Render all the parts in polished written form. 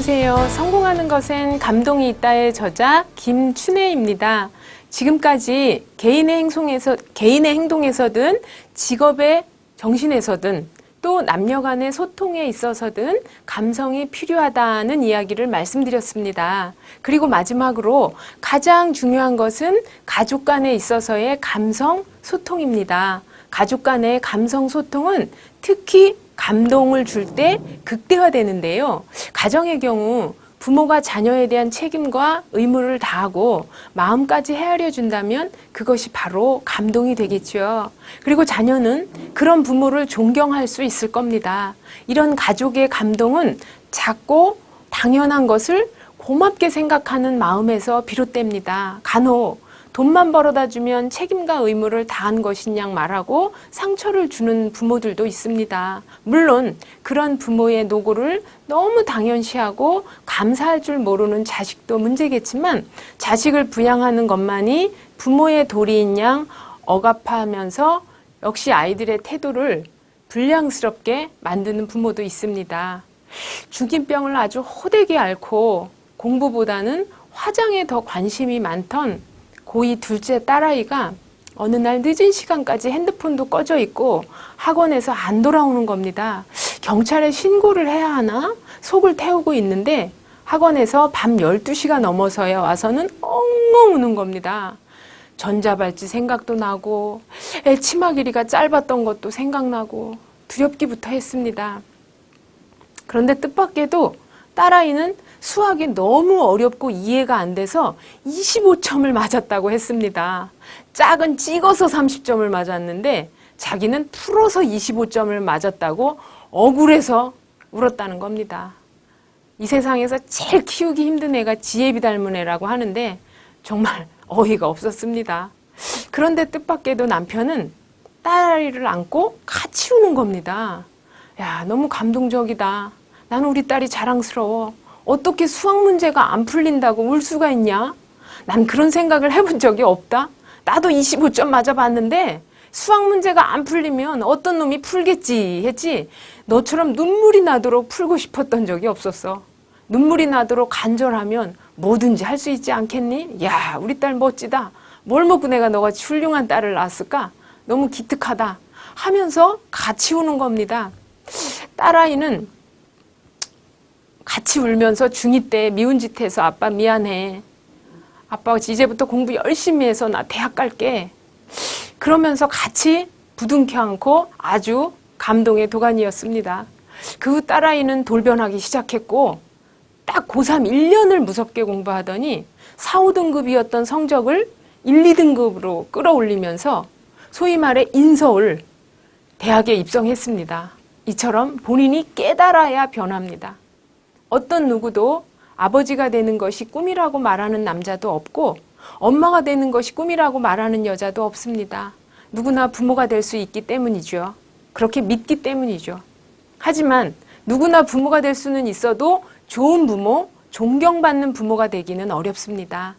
안녕하세요. 성공하는 것엔 감동이 있다의 저자 김춘혜입니다. 지금까지 개인의 행동에서든 직업의 정신에서든 또 남녀 간의 소통에 있어서든 감성이 필요하다는 이야기를 말씀드렸습니다. 그리고 마지막으로 가장 중요한 것은 가족 간에 있어서의 감성 소통입니다. 가족 간의 감성 소통은 특히 감동을 줄 때 극대화되는데요. 가정의 경우 부모가 자녀에 대한 책임과 의무를 다하고 마음까지 헤아려 준다면 그것이 바로 감동이 되겠죠. 그리고 자녀는 그런 부모를 존경할 수 있을 겁니다. 이런 가족의 감동은 작고 당연한 것을 고맙게 생각하는 마음에서 비롯됩니다. 간혹 돈만 벌어다 주면 책임과 의무를 다한 것인 양 말하고 상처를 주는 부모들도 있습니다. 물론 그런 부모의 노고를 너무 당연시하고 감사할 줄 모르는 자식도 문제겠지만 자식을 부양하는 것만이 부모의 도리인 양 억압하면서 역시 아이들의 태도를 불량스럽게 만드는 부모도 있습니다. 중이병을 아주 호되게 앓고 공부보다는 화장에 더 관심이 많던 고2 둘째 딸아이가 어느 날 늦은 시간까지 핸드폰도 꺼져 있고 학원에서 안 돌아오는 겁니다. 경찰에 신고를 해야 하나 속을 태우고 있는데 학원에서 밤 12시가 넘어서야 와서는 엉엉 우는 겁니다. 전자발찌 생각도 나고 애 치마 길이가 짧았던 것도 생각나고 두렵기부터 했습니다. 그런데 뜻밖에도 딸아이는 수학이 너무 어렵고 이해가 안 돼서 25점을 맞았다고 했습니다. 짝은 찍어서 30점을 맞았는데 자기는 풀어서 25점을 맞았다고 억울해서 울었다는 겁니다. 이 세상에서 제일 키우기 힘든 애가 지혜비 닮은 애라고 하는데 정말 어이가 없었습니다. 그런데 뜻밖에도 남편은 딸아이를 안고 같이 우는 겁니다. 야, 너무 감동적이다. 나는 우리 딸이 자랑스러워. 어떻게 수학 문제가 안 풀린다고 울 수가 있냐? 난 그런 생각을 해본 적이 없다. 나도 25점 맞아봤는데 수학 문제가 안 풀리면 어떤 놈이 풀겠지 했지 너처럼 눈물이 나도록 풀고 싶었던 적이 없었어. 눈물이 나도록 간절하면 뭐든지 할 수 있지 않겠니? 야, 우리 딸 멋지다. 뭘 먹고 내가 너같이 훌륭한 딸을 낳았을까? 너무 기특하다 하면서 같이 우는 겁니다. 딸아이는 같이 울면서 중2 때 미운 짓 해서 아빠 미안해. 아빠가 이제부터 공부 열심히 해서 나 대학 갈게. 그러면서 같이 부둥켜 안고 아주 감동의 도가니였습니다. 그 후 딸아이는 돌변하기 시작했고 딱 고3 1년을 무섭게 공부하더니 4, 5등급이었던 성적을 1, 2등급으로 끌어올리면서 소위 말해 인서울 대학에 입성했습니다. 이처럼 본인이 깨달아야 변합니다. 어떤 누구도 아버지가 되는 것이 꿈이라고 말하는 남자도 없고 엄마가 되는 것이 꿈이라고 말하는 여자도 없습니다. 누구나 부모가 될 수 있기 때문이죠. 그렇게 믿기 때문이죠. 하지만 누구나 부모가 될 수는 있어도 좋은 부모, 존경받는 부모가 되기는 어렵습니다.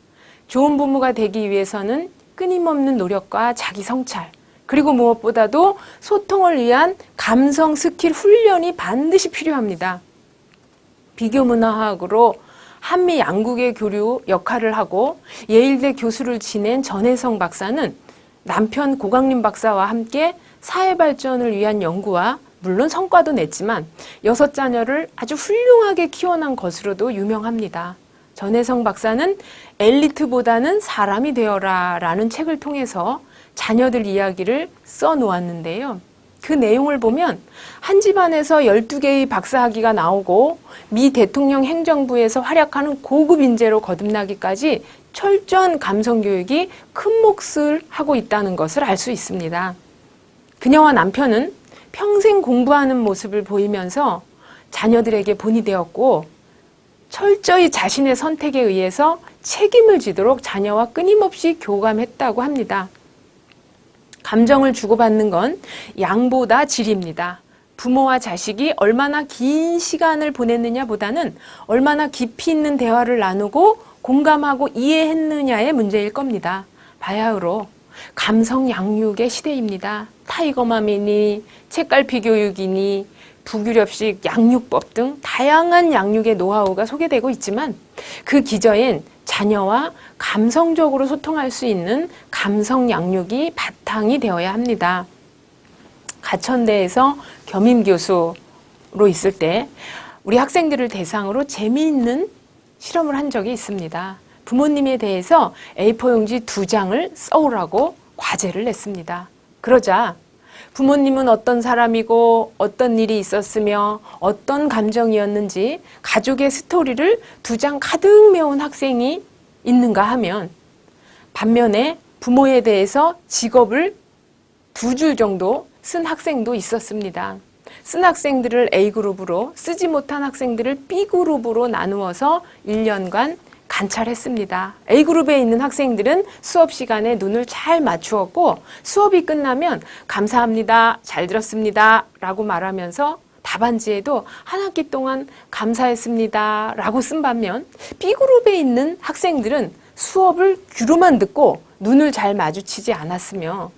좋은 부모가 되기 위해서는 끊임없는 노력과 자기 성찰, 그리고 무엇보다도 소통을 위한 감성 스킬 훈련이 반드시 필요합니다. 비교문화학으로 한미 양국의 교류 역할을 하고 예일대 교수를 지낸 전혜성 박사는 남편 고강림 박사와 함께 사회 발전을 위한 연구와 물론 성과도 냈지만 6자녀를 아주 훌륭하게 키워난 것으로도 유명합니다. 전혜성 박사는 엘리트보다는 사람이 되어라 라는 책을 통해서 자녀들 이야기를 써놓았는데요. 그 내용을 보면 한 집안에서 12개의 박사학위가 나오고 미 대통령 행정부에서 활약하는 고급 인재로 거듭나기까지 철저한 감성교육이 큰 몫을 하고 있다는 것을 알 수 있습니다. 그녀와 남편은 평생 공부하는 모습을 보이면서 자녀들에게 본이 되었고 철저히 자신의 선택에 의해서 책임을 지도록 자녀와 끊임없이 교감했다고 합니다. 감정을 주고받는 건 양보다 질입니다. 부모와 자식이 얼마나 긴 시간을 보냈느냐보다는 얼마나 깊이 있는 대화를 나누고 공감하고 이해했느냐의 문제일 겁니다. 바야흐로 감성 양육의 시대입니다. 타이거맘이니 책갈피 교육이니 북유럽식 양육법 등 다양한 양육의 노하우가 소개되고 있지만 그 기저엔 자녀와 감성적으로 소통할 수 있는 감성 양육이 바탕이 되어야 합니다. 가천대에서 겸임교수로 있을 때 우리 학생들을 대상으로 재미있는 실험을 한 적이 있습니다. 부모님에 대해서 A4 용지 2장을 써오라고 과제를 냈습니다. 그러자 부모님은 어떤 사람이고 어떤 일이 있었으며 어떤 감정이었는지 가족의 스토리를 2장 가득 메운 학생이 있는가 하면 반면에 부모에 대해서 직업을 2줄 정도 쓴 학생도 있었습니다. 쓴 학생들을 A그룹으로 쓰지 못한 학생들을 B그룹으로 나누어서 1년간 관찰했습니다. A그룹에 있는 학생들은 수업 시간에 눈을 잘 맞추었고 수업이 끝나면 감사합니다, 잘 들었습니다 라고 말하면서 답안지에도 한 학기 동안 감사했습니다 라고 쓴 반면 B그룹에 있는 학생들은 수업을 귀로만 듣고 눈을 잘 마주치지 않았으며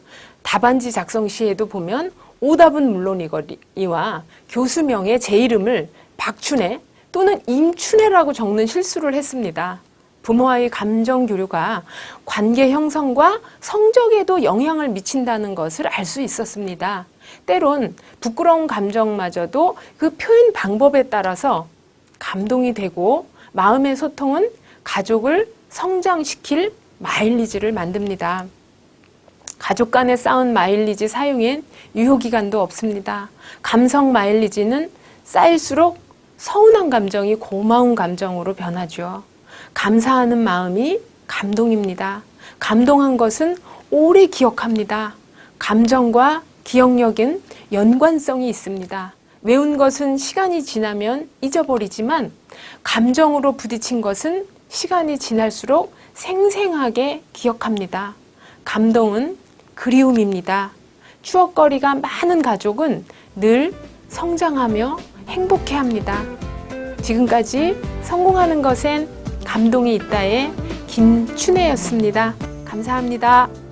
답안지 작성 시에도 보면 오답은 물론이거니와 교수명의 제 이름을 박춘혜 또는 임춘혜라고 적는 실수를 했습니다. 부모와의 감정 교류가 관계 형성과 성적에도 영향을 미친다는 것을 알 수 있었습니다. 때론 부끄러운 감정마저도 그 표현 방법에 따라서 감동이 되고 마음의 소통은 가족을 성장시킬 마일리지를 만듭니다. 가족 간의 쌓은 마일리지 사용엔 유효기간도 없습니다. 감성 마일리지는 쌓일수록 서운한 감정이 고마운 감정으로 변하죠. 감사하는 마음이 감동입니다. 감동한 것은 오래 기억합니다. 감정과 기억력은 연관성이 있습니다. 외운 것은 시간이 지나면 잊어버리지만 감정으로 부딪힌 것은 시간이 지날수록 생생하게 기억합니다. 감동은 그리움입니다. 추억거리가 많은 가족은 늘 성장하며 행복해합니다. 지금까지 성공하는 것엔 감동이 있다의 김춘혜였습니다. 감사합니다.